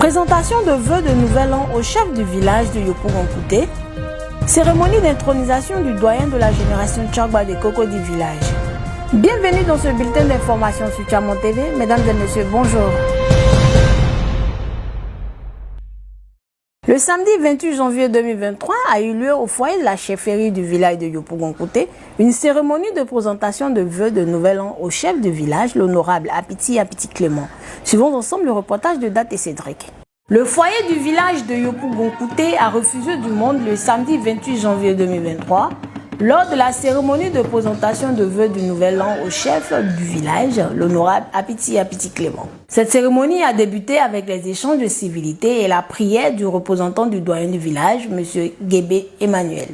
Présentation de vœux de nouvel an au chef du village de Yopougon-Kouté. Cérémonie d'intronisation du doyen de la génération Tchagba de Koko du village. Bienvenue dans ce bulletin d'information sur Tchamon TV. Mesdames et messieurs, bonjour. Le samedi 28 janvier 2023 a eu lieu au foyer de la chefferie du village de Yopougon-Kouté une cérémonie de présentation de vœux de nouvel an au chef de village, l'honorable Apiti Clément. Suivons ensemble le reportage de Date et Cédric. Le foyer du village de Yopougon-Kouté a refusé du monde le samedi 28 janvier 2023 lors de la cérémonie de présentation de vœux du nouvel an au chef du village, l'honorable Apiti Clément. Cette cérémonie a débuté avec les échanges de civilité et la prière du représentant du doyen du village, M. Guébé Emmanuel.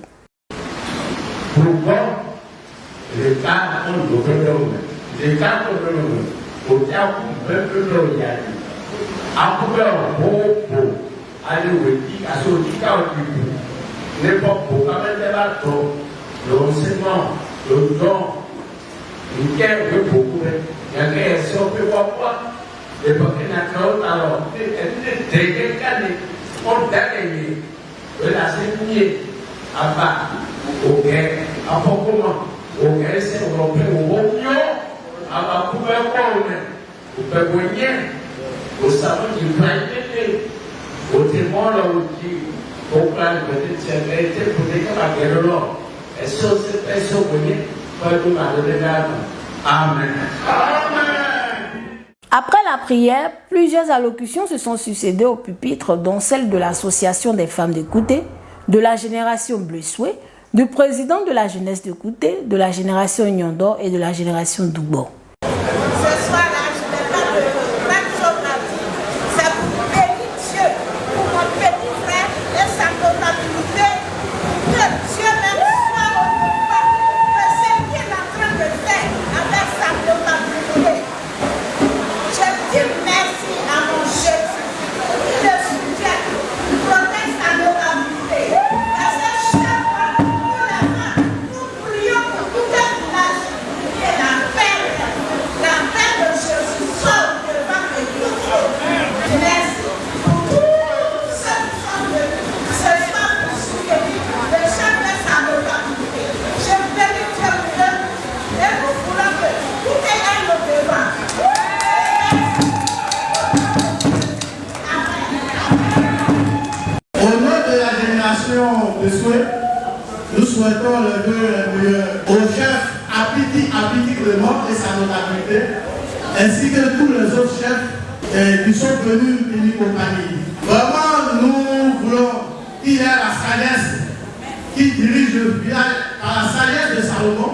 L'enseignement, le don, une guerre de beaucoup, il y a une guerre si on peut voir quoi, et parce qu'il y a un alors, on a gagné, la série, à bas, au guerre, à comment, au guerre, c'est au mieux, à la couverture, au pégoïen, au savon du vrai, au témoin là où qui, au plan de l'éternité, pour dire que la guerre de l'homme. Amen. Après la prière, plusieurs allocutions se sont succédées au pupitre, dont celle de l'association des femmes de Kouté, de la génération Bleu-Soué, du président de la jeunesse de Kouté, de la génération Nyondor et de la génération Doubo. Ce soir-là, je ne vais pas de même chose à dire. C'est pour bénir Dieu, pour mon petit frère et sa comptabilité, que Dieu même soit au pouvoir de ce qu'il est en train de faire avec sa comptabilité. Je dis merci à mon Jésus, qui le soutient, qui protège sa comptabilité. Parce que chaque fois que nous levons, nous prions pour tout un village, et la paix de Jésus sort devant les autres. Merci pour tous ceux qui sont venus ce soir pour soutenir le chef de sa localité. Je bénis Dieu pour eux et nous voulons que tout aille au devant. Au nom de la génération de souhait, nous souhaitons le vœu au chef Apiti Clément et sa notabilité, ainsi que tous les autres chefs qui sont venus d'une compagnie. Vraiment, nous voulons qu'il y ait la sagesse qui dirige le village par la sagesse de Salomon,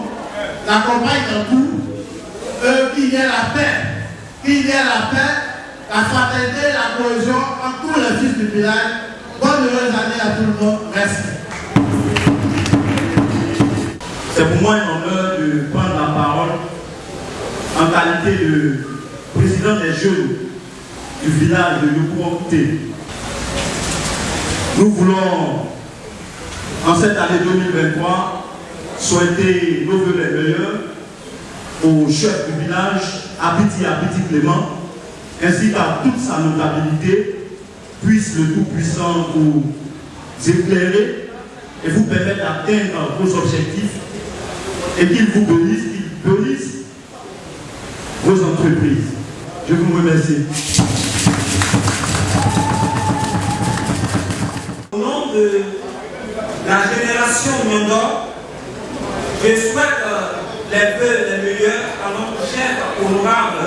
l'accompagne dans tout, qu'il y ait la paix, la fraternité, la cohésion entre tous les fils du village. Bonne heureuse année à tout le monde. Merci. C'est pour moi un honneur de prendre la parole en qualité de président des jeunes du village de Yopougon-Kouté. Nous voulons, en cette année 2023, souhaiter nos vœux les meilleurs au chef du village, Apiti Clément, ainsi qu'à toute sa notabilité. Puisse le Tout-Puissant vous éclairer et vous permettre d'atteindre vos objectifs et qu'il vous bénisse, qu'il bénisse vos entreprises. Je vous remercie. Au nom de la génération Nyondor, je souhaite les vœux les meilleurs à notre chef honorable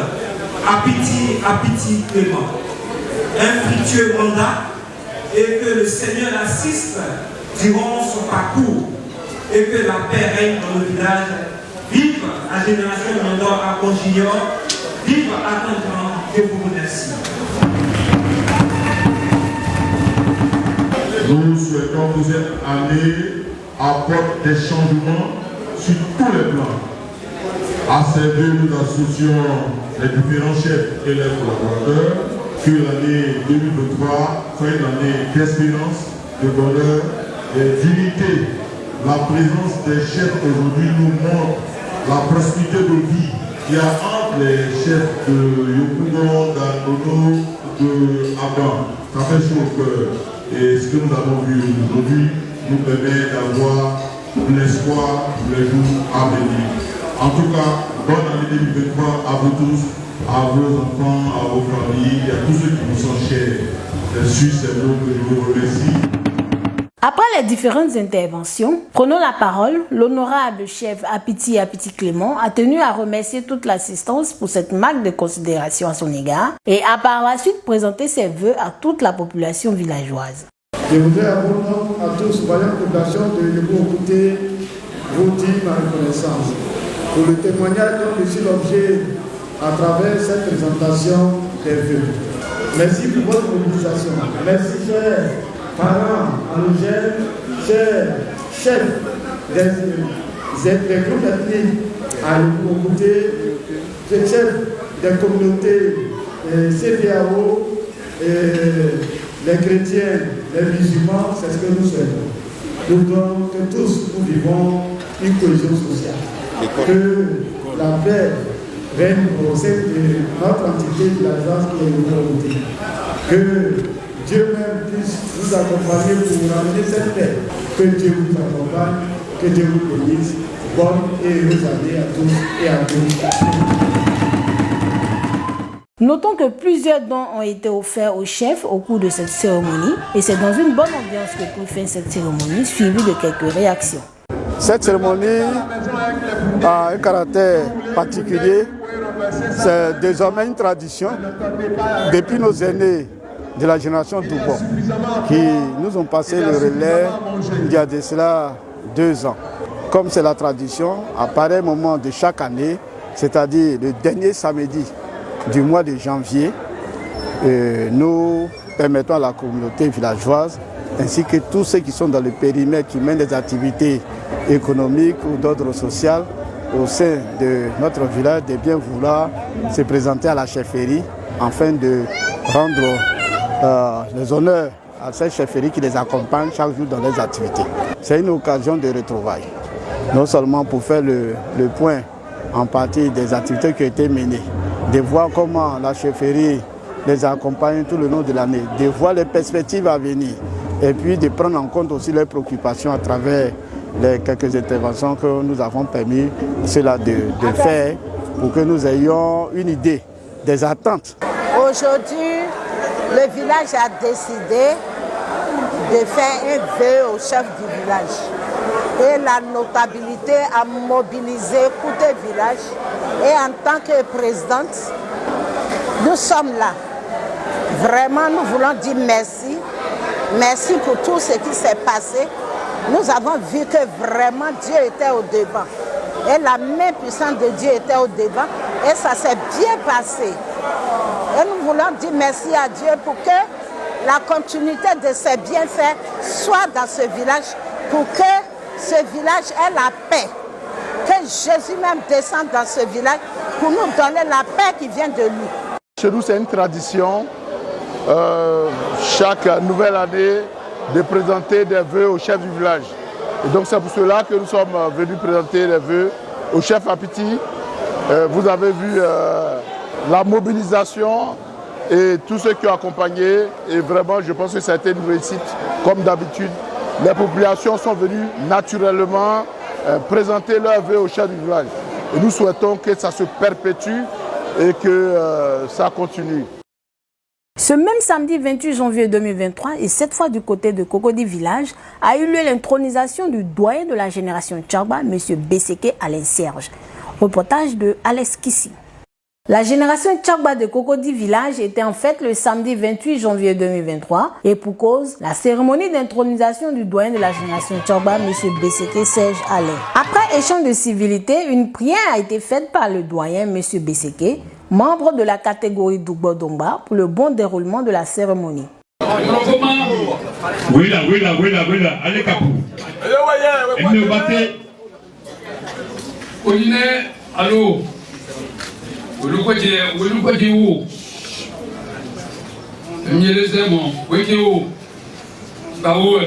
Apiti Clément. Un fructueux mandat et que le Seigneur l'assiste durant son parcours et que la paix règne dans le village. Vive la génération Nyondor à Junior, vive attendant, je vous remercie. Nous souhaitons que cette année apporte des changements sur tous les plans. À ces deux, nous associons les différents chefs et les collaborateurs. Que l'année 2023 soit une année d'espérance, de bonheur et d'unité. La présence des chefs aujourd'hui nous montre la prospérité de vie qu'il y a entre les chefs de Yopougon, d'Anono, de Aban. Ça fait chaud au cœur. Et ce que nous avons vu aujourd'hui nous permet d'avoir l'espoir pour les jours à venir. En tout cas, bonne année 2023 à vous tous, à vos enfants, à vos familles, et à tous ceux qui vous sont chers. Sur ces mots que je vous remercie. Après les différentes interventions, prenant la parole, l'honorable chef Apiti Clément a tenu à remercier toute l'assistance pour cette marque de considération à son égard et a par la suite présenté ses vœux à toute la population villageoise. Je voudrais à vos noms, à tous, voyant population de Yopougon-Kouté, vous dire ma reconnaissance pour le témoignage dont je suis l'objet à travers cette présentation des vœux. Merci pour votre mobilisation. Merci, chers parents, allogènes, chers chefs des groupes ethniques à Yopougon-Kouté, chefs des communautés CDAO, les chrétiens, les musulmans, c'est ce que nous souhaitons. Nous voulons que tous nous vivons une cohésion sociale. Que la paix règne au sein de notre entité villageoise qui est Yopougon-Kouté. Que Dieu même puisse nous accompagner pour ramener cette paix. Que Dieu vous accompagne, que Dieu vous bénisse. Bonne et heureuse année à tous et à tous. Notons que plusieurs dons ont été offerts au chef au cours de cette cérémonie et c'est dans une bonne ambiance que prit fin cette cérémonie suivie de quelques réactions. Cette cérémonie a un caractère particulier. C'est désormais une tradition depuis nos aînés de la génération Doubon qui nous ont passé le relais il y a de cela 2 ans. Comme c'est la tradition, à pareil moment de chaque année, c'est-à-dire le dernier samedi du mois de janvier, nous permettons à la communauté villageoise ainsi que tous ceux qui sont dans le périmètre, qui mènent des activités économiques ou d'ordre social au sein de notre village, de bien vouloir se présenter à la chefferie afin de rendre les honneurs à cette chefferie qui les accompagne chaque jour dans leurs activités. C'est une occasion de retrouvailles, non seulement pour faire le point en partie des activités qui ont été menées, de voir comment la chefferie les accompagne tout le long de l'année, de voir les perspectives à venir et puis de prendre en compte aussi leurs préoccupations à travers les quelques interventions que nous avons permis cela de faire pour que nous ayons une idée des attentes. Aujourd'hui, le village a décidé de faire un vœu au chef du village. Et la notabilité a mobilisé Kouté Village. Et en tant que présidente, nous sommes là. Vraiment, nous voulons dire merci. Merci pour tout ce qui s'est passé. Nous avons vu que vraiment Dieu était au devant. Et la main puissante de Dieu était au devant. Et ça s'est bien passé. Et nous voulons dire merci à Dieu pour que la continuité de ses bienfaits soit dans ce village, pour que ce village ait la paix. Que Jésus même descende dans ce village pour nous donner la paix qui vient de lui. Chez nous, c'est une tradition, chaque nouvelle année, de présenter des vœux au chef du village. Et donc c'est pour cela que nous sommes venus présenter les vœux au chef Apiti. Vous avez vu la mobilisation et tous ceux qui ont accompagné. Et vraiment, je pense que ça a été une réussite, comme d'habitude. Les populations sont venues naturellement présenter leurs vœux au chef du village. Et nous souhaitons que ça se perpétue et que ça continue. Ce même samedi 28 janvier 2023, et cette fois du côté de Cocody Village, a eu lieu l'intronisation du doyen de la génération Tchagba, M. Beseke Alain Serge. Reportage de Alex Kissi. La génération Tchagba de Cocody Village était en fête le samedi 28 janvier 2023 et pour cause, la cérémonie d'intronisation du doyen de la génération Tchagba, M. Beseke Serge Alain. Après échange de civilité, une prière a été faite par le doyen M. Beseke, membre de la catégorie Dougbo-Dongba, pour le bon déroulement de la cérémonie. Oui là, allez Capou. Elle me battait. Oline, allô. Vous quoi dire où? Mieux les aimants, oui qui où? Bah où?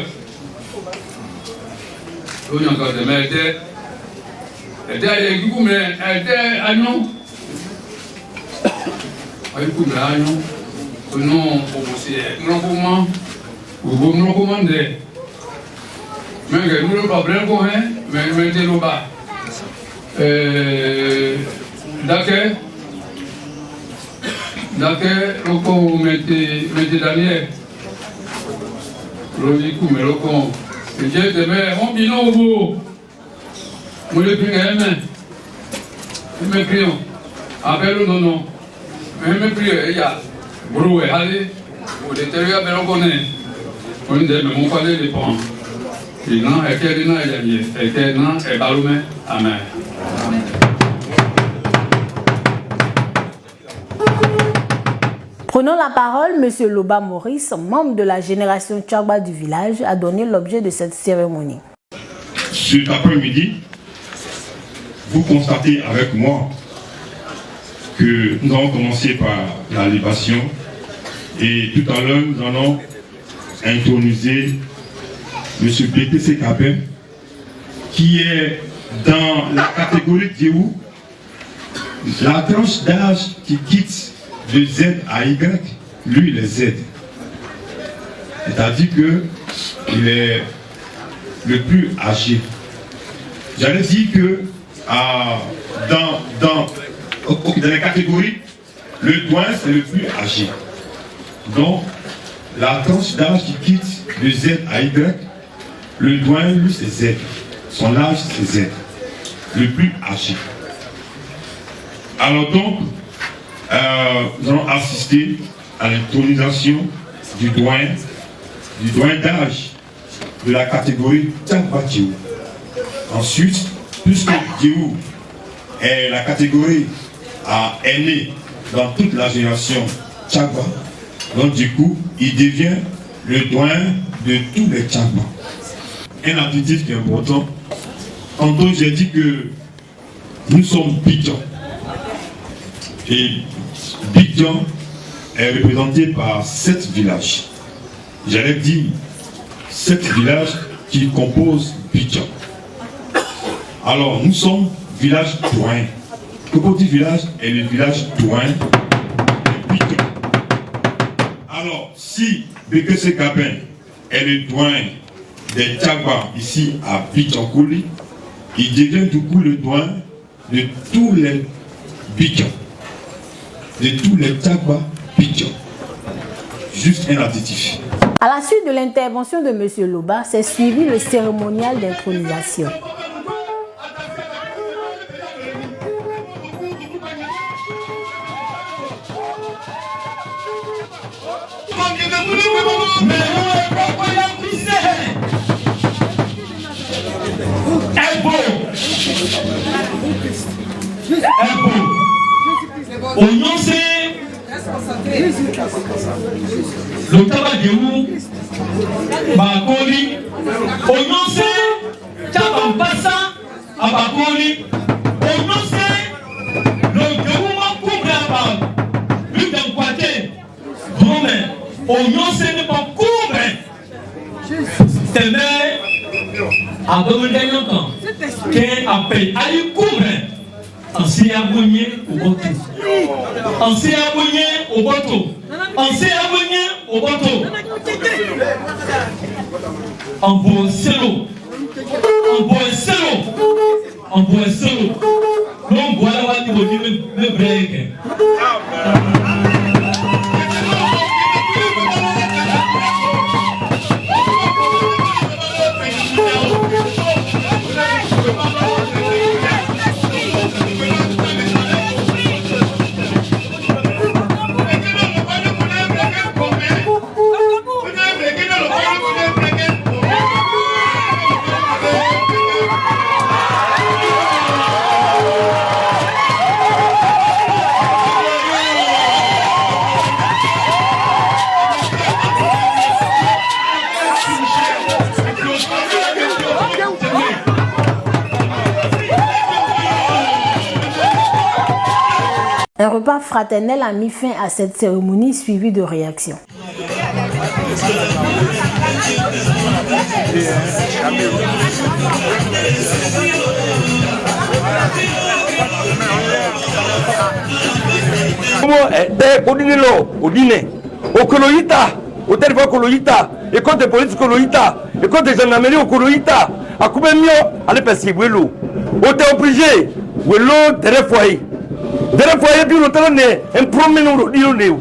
Oui encore de mais elle était à non. Daniel. Logique, mais le con. J'ai des mères, mon bilan au bout. Moi, le plus aimé. Mes prions. Appelle-le non. Mes prières, il y a. Broué, allez. Au détérieur, mais on connaît. On dit, mais mon palais dépend. Et non, et quel non, il y a lié. Et quel non, et baroumé. Amen. Prenons la parole, M. Loba Maurice, membre de la génération Tchagba du village, a donné l'objet de cette cérémonie. Cet après-midi, vous constatez avec moi que nous avons commencé par la libation et tout à l'heure nous allons introniser M. BTC Capin qui est dans la catégorie Djéhou, la tranche d'âge qui quitte de Z à Y, lui il est Z. C'est-à-dire qu'il est le plus âgé. J'allais dire que dans les catégories, le doyen c'est le plus âgé. Donc, la tranche d'âge qui quitte de Z à Y, le doyen lui c'est Z. Son âge c'est Z. Le plus âgé. Alors donc, nous allons assister à l'intronisation du doyen d'âge de la catégorie Tchagba Djéhou. Ensuite, puisque Djéhou est la catégorie aînée dans toute la génération Tchagba, donc du coup, il devient le doyen de tous les Tchagba. Un adjectif qui est important. Tantôt, j'ai dit que nous sommes Bidjan. Et Bidjan est représenté par 7 villages. J'allais dire 7 villages qui composent Bidjan. Alors, nous sommes village doyen. Le petit village est le village doyen de Bidjan. Alors, si BTC Capin est le doyen des Tchagba ici à Bidjan-Kouli, il devient du coup le doyen de tous les Bidjan. De tous les Tchagba Bidjan. Juste un additif. À la suite de l'intervention de M. Loba, s'est suivi le cérémonial d'intronisation. Le Tchagba Djéhou, Bakoli, Onyonse, Tchagba Mpassa, Bakoli, Onyonse, le Djéhou Makoumé Abba, lui d'un côté, Dromé, Onyonse ne pas Koumé. C'est vrai, à Dominique Yankan, qui appelle Ali Koumé. Ancien abonné au bateau. Ancien abonné au bateau. Ancien abonné au bateau. En bois selo. En bois selo. En bois selo. Non, voilà, on va dire le break. Un repas fraternel a mis fin à cette cérémonie suivie de réactions. Comment est Odinelo, Odine, au Koloïta, au téléphone Koloïta, et quand des polices Koloïta, et quand des gendarmeries au Koloïta, à Koubemio, allez passer Welo. Au t'es obligé, Welo, téléfoyer. Téléfoyer, puis le téléphone est un premier nom de l'île.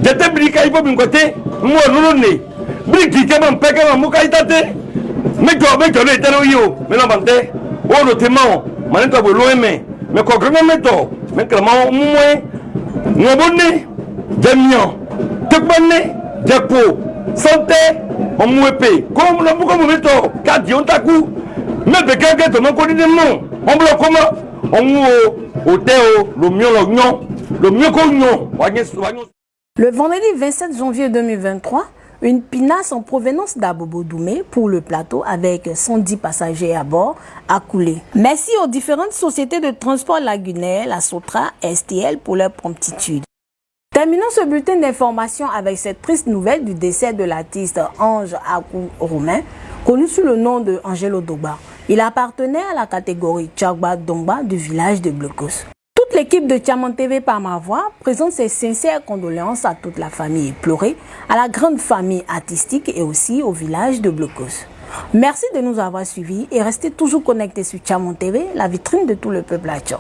J'étais briqué, il faut bien côté, moi, nous l'on est. Briqué, comme un pékin, un moukaïtate. Mais tu as été là, mais non, oh, le témoin, maintenant, tu as l'OM, mais quand on met toi, mais comment on mouait, nous abonnés, Damian, Tekbane, Diapo, Santé, on mouépé, comme on a beaucoup de métaux, Kadi, on t'a coup, mais quelqu'un qui m'a connu des noms, on bloque comment, on mou au Théo, le mieux qu'on Le vendredi 27 janvier 2023, une pinasse en provenance d'Abobo Doumé pour le plateau avec 110 passagers à bord a coulé. Merci aux différentes sociétés de transport lagunaire, la Sotra, STL pour leur promptitude. Terminons ce bulletin d'information avec cette triste nouvelle du décès de l'artiste Ange Akou Romain, connu sous le nom de Angelo Dogba. Il appartenait à la catégorie Tchagba Dongba du village de Blocos. Toute l'équipe de Tiamant TV par ma voix présente ses sincères condoléances à toute la famille éplorée, à la grande famille artistique et aussi au village de Blocos. Merci de nous avoir suivis et restez toujours connectés sur Tiamant TV, la vitrine de tout le peuple haïtien.